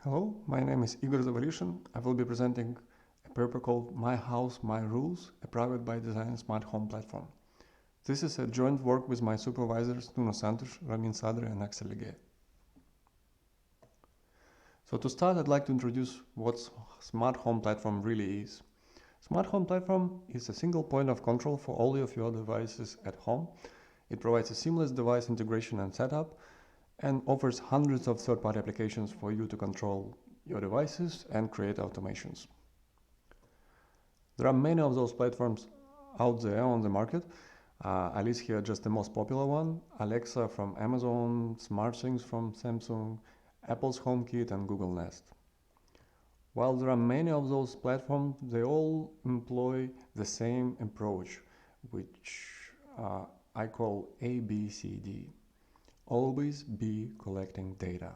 Hello, my name is Igor Zavalyshyn. I will be presenting a paper called My House, My Rules, a private by design smart home platform. This is a joint work with my supervisors Nuno, Santos, Ramin, Sadre and Axel Legay. So to start, I'd like to introduce what smart home platform really is. Smart home platform is a single point of control for all of your devices at home. It provides a seamless device integration and setup and offers hundreds of third-party applications for you to control your devices and create automations. There are many of those platforms out there on the market. I list here just the most popular one: Alexa from Amazon, SmartThings from Samsung, Apple's HomeKit and Google Nest. While there are many of those platforms, they all employ the same approach, which I call ABCD. Always be collecting data.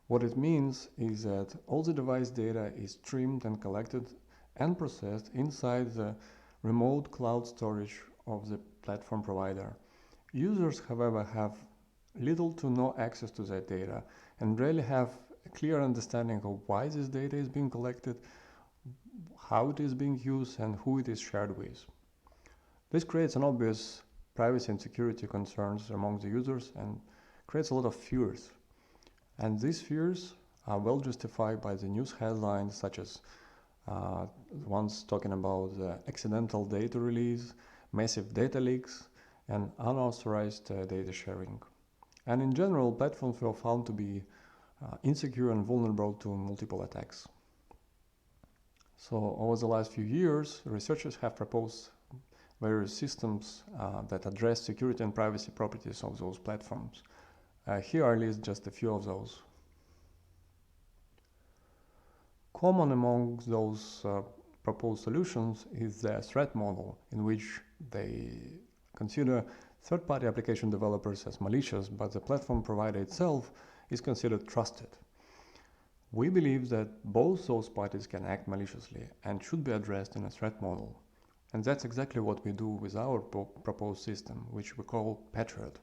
What it means is that all the device data is streamed and collected and processed inside the remote cloud storage of the platform provider. Users, however, have little to no access to that data and rarely have a clear understanding of why this data is being collected, how it is being used, and who it is shared with. This creates an obvious privacy and security concerns among the users and creates a lot of fears. And these fears are well justified by the news headlines, such as ones talking about accidental data release, massive data leaks, and unauthorized data sharing. And in general, platforms were found to be insecure and vulnerable to multiple attacks. So over the last few years, researchers have proposed various systems that address security and privacy properties of those platforms. Here I list just a few of those. Common among those proposed solutions is the threat model, in which they consider third-party application developers as malicious, but the platform provider itself is considered trusted. We believe that both those parties can act maliciously and should be addressed in a threat model. And that's exactly what we do with our proposed system, which we call PatrIoT.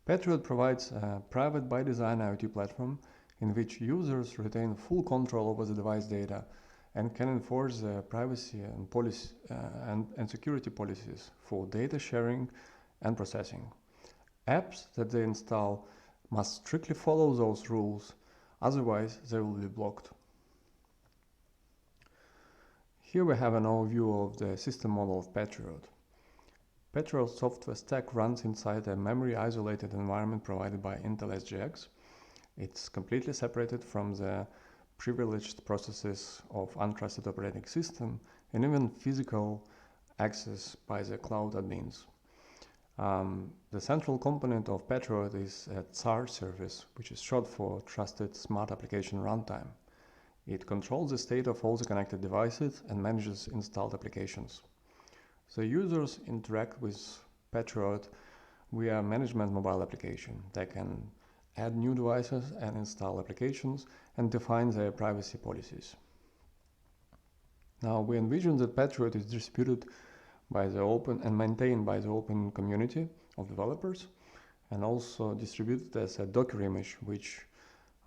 PatrIoT provides a private by design IoT platform in which users retain full control over the device data and can enforce the privacy and policy and security policies for data sharing and processing. Apps that they install must strictly follow those rules, otherwise they will be blocked. Here we have an overview of the system model of PatrIoT. PatrIoT software stack runs inside a memory-isolated environment provided by Intel SGX. It's completely separated from the privileged processes of untrusted operating system and even physical access by the cloud admins. The central component of PatrIoT is a TSAR service, which is short for Trusted Smart Application Runtime. It controls the state of all the connected devices and manages installed applications. The users interact with PatrIoT via management mobile application. They can add new devices and install applications and define their privacy policies. Now, we envision that PatrIoT is distributed by the open and maintained by the open community of developers, and also distributed as a Docker image, which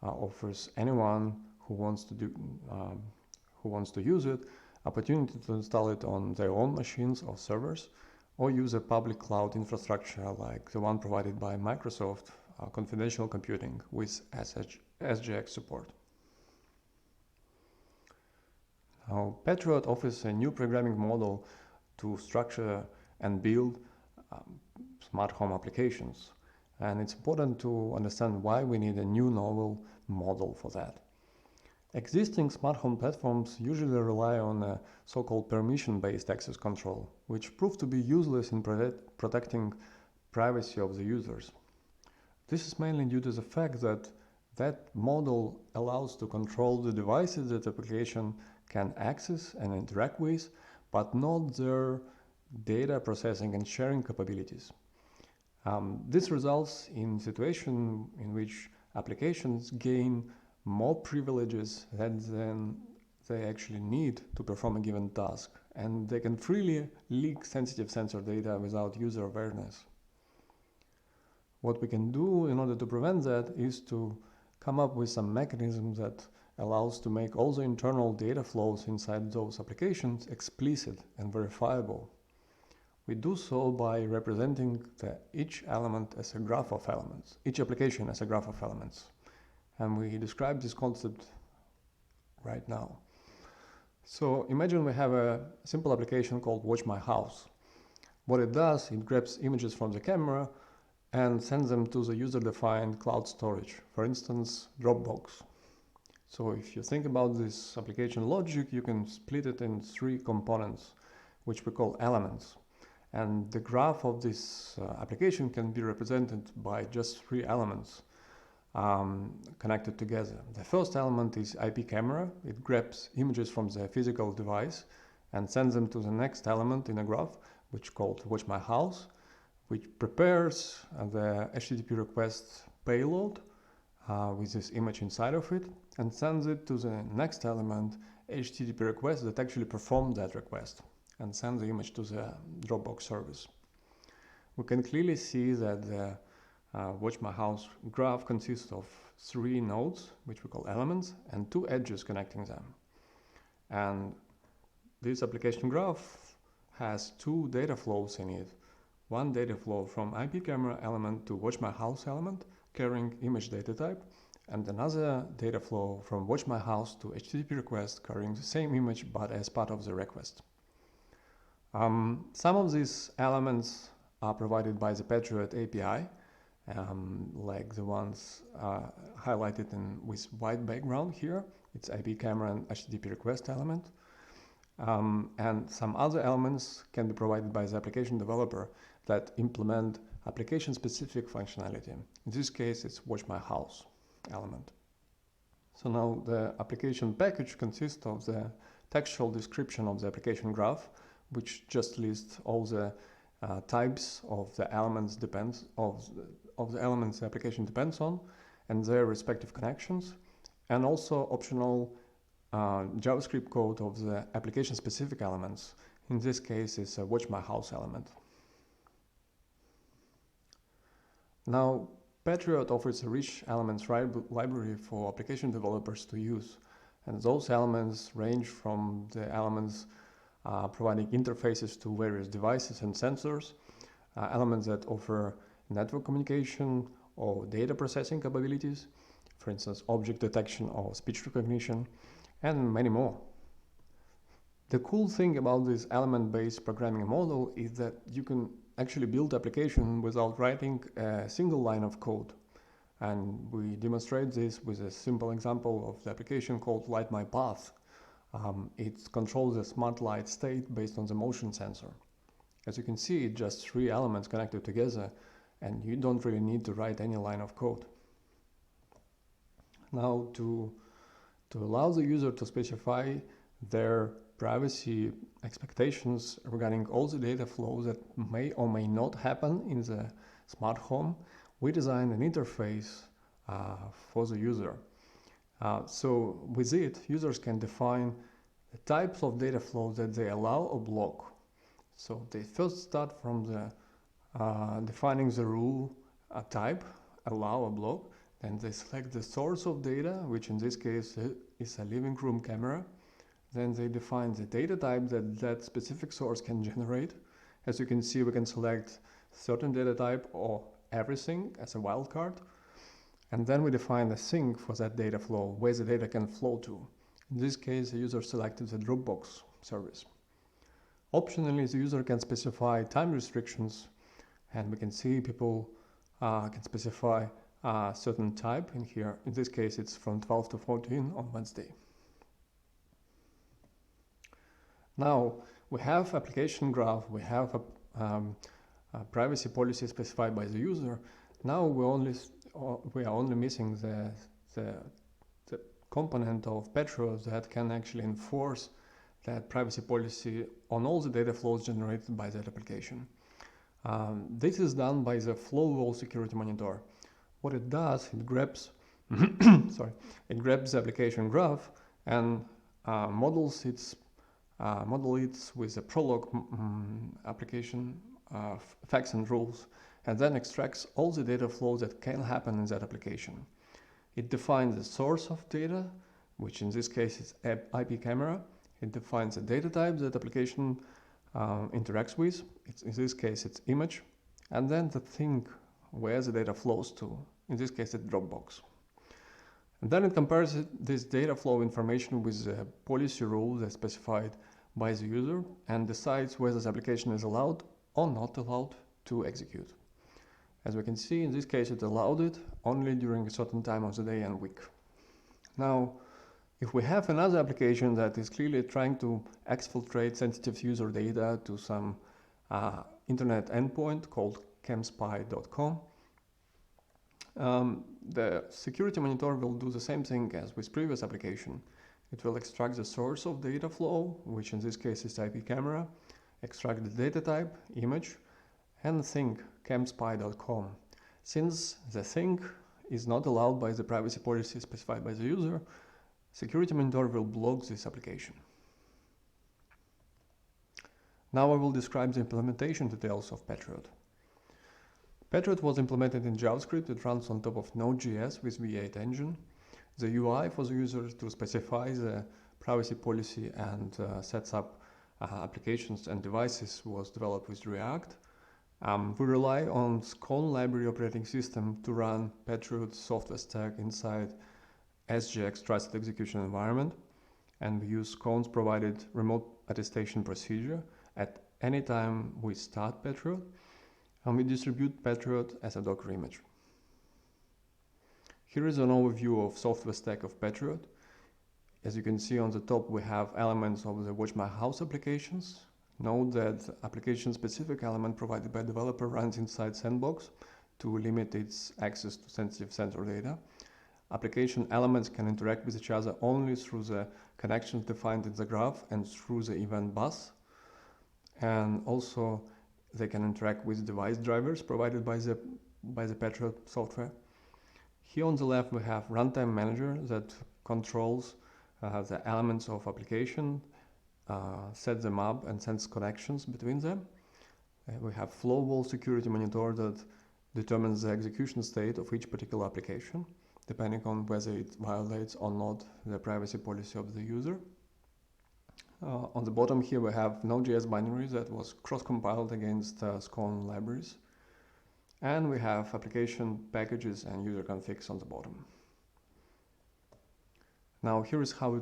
offers anyone who wants to use it opportunity to install it on their own machines or servers, or use a public cloud infrastructure like the one provided by Microsoft, confidential computing with SGX support. Now, PatrIoT offers a new programming model to structure and build smart home applications. And it's important to understand why we need a new novel model for that. Existing smart home platforms usually rely on a so-called permission-based access control, which proved to be useless in protecting privacy of the users. This is mainly due to the fact that that model allows to control the devices that the application can access and interact with, but not their data processing and sharing capabilities. This results in situation in which applications gain more privileges than they actually need to perform a given task, and they can freely leak sensitive sensor data without user awareness. What we can do in order to prevent that is to come up with some mechanism that allows to make all the internal data flows inside those applications explicit and verifiable. We do so by representing each element as a graph of elements, each application as a graph of elements. And we describe this concept right now. So imagine we have a simple application called Watch My House. What it does, it grabs images from the camera and sends them to the user-defined cloud storage, for instance, Dropbox. So if you think about this application logic, you can split it in 3 components, which we call elements. And the graph of this application can be represented by just 3 elements connected together. The first element is IP camera. It grabs images from the physical device and sends them to the next element in a graph, which is called Watch My House, which prepares the HTTP request payload with this image inside of it and sends it to the next element, HTTP request, that actually performed that request and send the image to the Dropbox service. We can clearly see that the Watch My House graph consists of 3 nodes, which we call elements, and 2 edges connecting them. And this application graph has 2 data flows in it. One data flow from IP camera element to Watch My House element carrying image data type, and another data flow from Watch My House to HTTP request carrying the same image but as part of the request. Some of these elements are provided by the PatrIoT API, like the ones highlighted with white background here. It's IP camera and HTTP request element. And some other elements can be provided by the application developer that implement application-specific functionality. In this case, it's Watch My House element. So now the application package consists of the textual description of the application graph, which just lists all the types of the elements of the elements the application depends on and their respective connections, and also optional JavaScript code of the application-specific elements. In this case, it's a Watch My House element. Now, PatrIoT offers a rich elements library for application developers to use, and those elements range from the elements providing interfaces to various devices and sensors, elements that offer network communication or data processing capabilities, for instance, object detection or speech recognition, and many more. The cool thing about this element-based programming model is that you can actually build application without writing a single line of code. And we demonstrate this with a simple example of the application called Light My Path. It controls the smart light state based on the motion sensor. As you can see, it's just 3 elements connected together, and you don't really need to write any line of code. Now, to allow the user to specify their privacy expectations regarding all the data flows that may or may not happen in the smart home, we designed an interface for the user. So with it, users can define the types of data flows that they allow or block. So they first start from the defining the rule type, allow or block, then they select the source of data, which in this case is a living room camera. Then they define the data type that specific source can generate. As you can see, we can select certain data type or everything as a wildcard. And then we define a sink for that data flow, where the data can flow to. In this case, the user selected the Dropbox service. Optionally, the user can specify time restrictions, and we can see people can specify a certain type in here. In this case, it's from 12 to 14 on Wednesday. Now, we have application graph, we have a privacy policy specified by the user. Now we are only missing the component of PatrIoT that can actually enforce that privacy policy on all the data flows generated by that application. This is done by the flowwall security monitor. What it does, it grabs it grabs the application graph and models it with a Prolog application facts and rules, and then extracts all the data flows that can happen in that application. It defines the source of data, which in this case is IP camera. It defines the data type that application interacts with. In this case, it's image. And then the thing where the data flows to. In this case, it's Dropbox. And then it compares this data flow information with the policy rule that's specified by the user and decides whether the application is allowed or not allowed to execute. As we can see, in this case, it allowed it only during a certain time of the day and week. Now, if we have another application that is clearly trying to exfiltrate sensitive user data to some internet endpoint called camspy.com, the security monitor will do the same thing as with previous application. It will extract the source of data flow, which in this case is IP camera, extract the data type, image, and thing, camspy.com. Since the thing is not allowed by the privacy policy specified by the user, security monitor will block this application. Now I will describe the implementation details of PatrIoT. PatrIoT was implemented in JavaScript. It runs on top of Node.js with V8 engine. The UI for the user to specify the privacy policy and sets up applications and devices was developed with React. We rely on SCOAN library operating system to run PatrIoT software stack inside SGX trusted execution environment, and we use SCOAN's provided remote attestation procedure at any time we start PatrIoT, and we distribute PatrIoT as a Docker image. Here is an overview of software stack of PatrIoT. As you can see on the top, we have elements of the Watch My House applications. Note that application-specific element provided by developer runs inside Sandbox to limit its access to sensitive sensor data. Application elements can interact with each other only through the connections defined in the graph and through the event bus. And also they can interact with device drivers provided by the PatrIoT software. Here on the left we have runtime manager that controls the elements of application, sets them up and sends connections between them. We have flowwall security monitor that determines the execution state of each particular application, depending on whether it violates or not the privacy policy of the user. On the bottom here we have Node.js binary that was cross-compiled against SCOAN libraries. And we have application packages and user configs on the bottom. Now here is how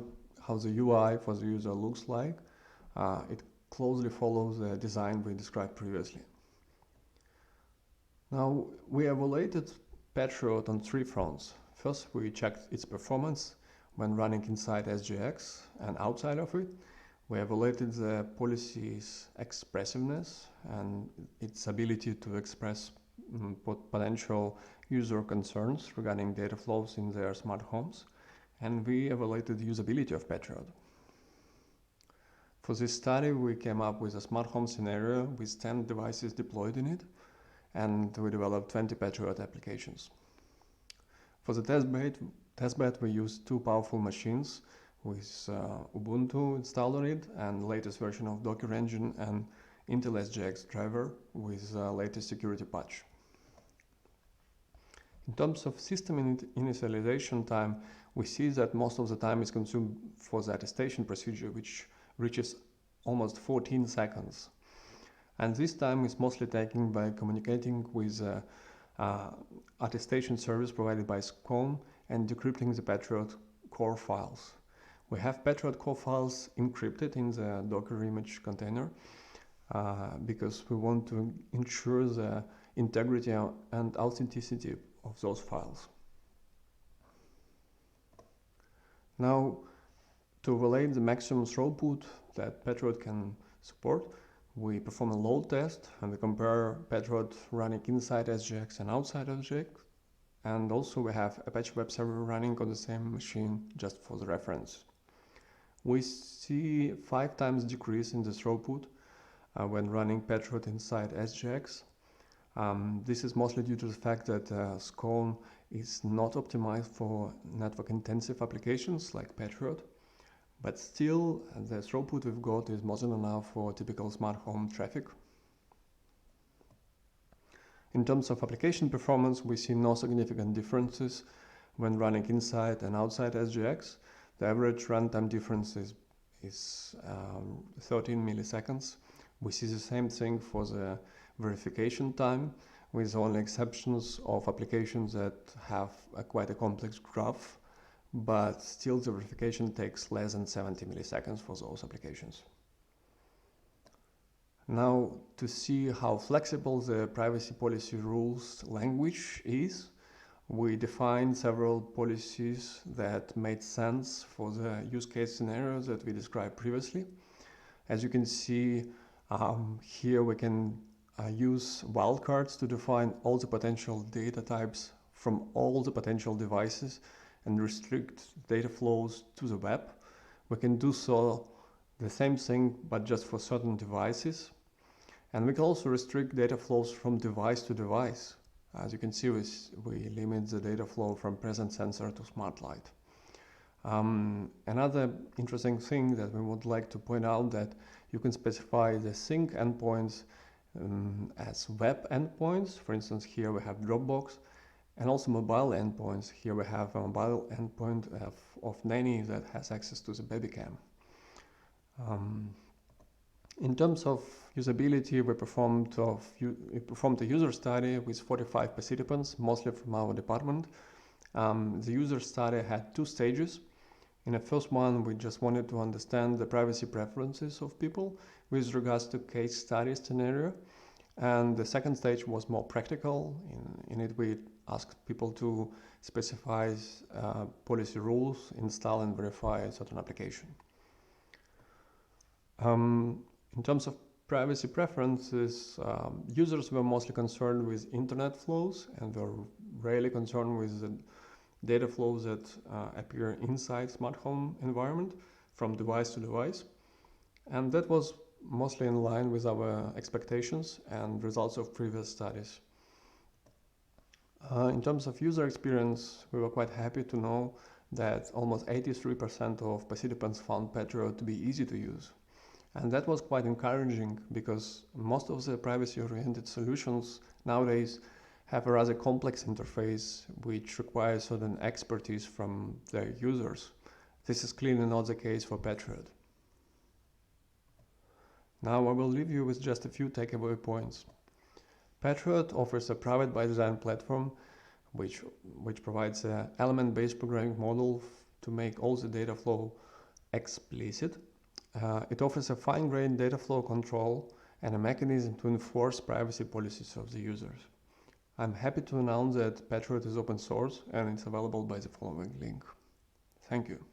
the UI for the user looks like. It closely follows the design we described previously. Now we evaluated PatrIoT on 3 fronts. First, we checked its performance when running inside SGX and outside of it. We evaluated the policy's expressiveness and its ability to express potential user concerns regarding data flows in their smart homes. And we evaluated the usability of PatrIoT. For this study, we came up with a smart home scenario with 10 devices deployed in it, and we developed 20 PatrIoT applications. For the testbed, we used 2 powerful machines with Ubuntu installed on it and latest version of Docker engine and Intel SGX driver with latest security patch. In terms of system initialization time, we see that most of the time is consumed for the attestation procedure, which reaches almost 14 seconds. And this time is mostly taken by communicating with attestation service provided by SCOAN and decrypting the PatrIoT core files. We have PatrIoT core files encrypted in the Docker image container because we want to ensure the integrity and authenticity of those files. Now, to evaluate the maximum throughput that PatrIoT can support, we perform a load test and we compare PatrIoT running inside SGX and outside SGX. And also we have Apache Web Server running on the same machine just for the reference. We see 5 times decrease in the throughput when running PatrIoT inside SGX. This is mostly due to the fact that SCOAN is not optimized for network-intensive applications like PatrIoT, but still the throughput we've got is more than enough for typical smart home traffic. In terms of application performance, we see no significant differences when running inside and outside SGX. The average runtime difference is 13 milliseconds. We see the same thing for the verification time, with only exceptions of applications that have quite a complex graph, but still the verification takes less than 70 milliseconds for those applications. Now, to see how flexible the privacy policy rules language is, we defined several policies that made sense for the use case scenarios that we described previously. As you can see, here we can use wildcards to define all the potential data types from all the potential devices and restrict data flows to the web. We can do so the same thing, but just for certain devices. And we can also restrict data flows from device to device. As you can see, we limit the data flow from present sensor to smart light. Another interesting thing that we would like to point out that you can specify the sync endpoints as web endpoints. For instance, here we have Dropbox, and also mobile endpoints. Here we have a mobile endpoint of Nanny that has access to the babycam. In terms of usability, we performed a user study with 45 participants, mostly from our department. The user study had 2 stages. In the first one, we just wanted to understand the privacy preferences of people with regards to case study scenario. And the second stage was more practical. In it, we asked people to specify policy rules, install and verify a certain application. In terms of privacy preferences, users were mostly concerned with internet flows and were rarely concerned with the data flows that appear inside smart home environment from device to device. And that was mostly in line with our expectations and results of previous studies. In terms of user experience, we were quite happy to know that almost 83% of participants found PatrIoT to be easy to use. And that was quite encouraging because most of the privacy-oriented solutions nowadays have a rather complex interface which requires certain expertise from their users. This is clearly not the case for PatrIoT. Now I will leave you with just a few takeaway points. PatrIoT offers a private by design platform which provides an element-based programming model to make all the data flow explicit. It offers a fine-grained data flow control and a mechanism to enforce privacy policies of the users. I'm happy to announce that PatrIoT is open source and it's available by the following link. Thank you.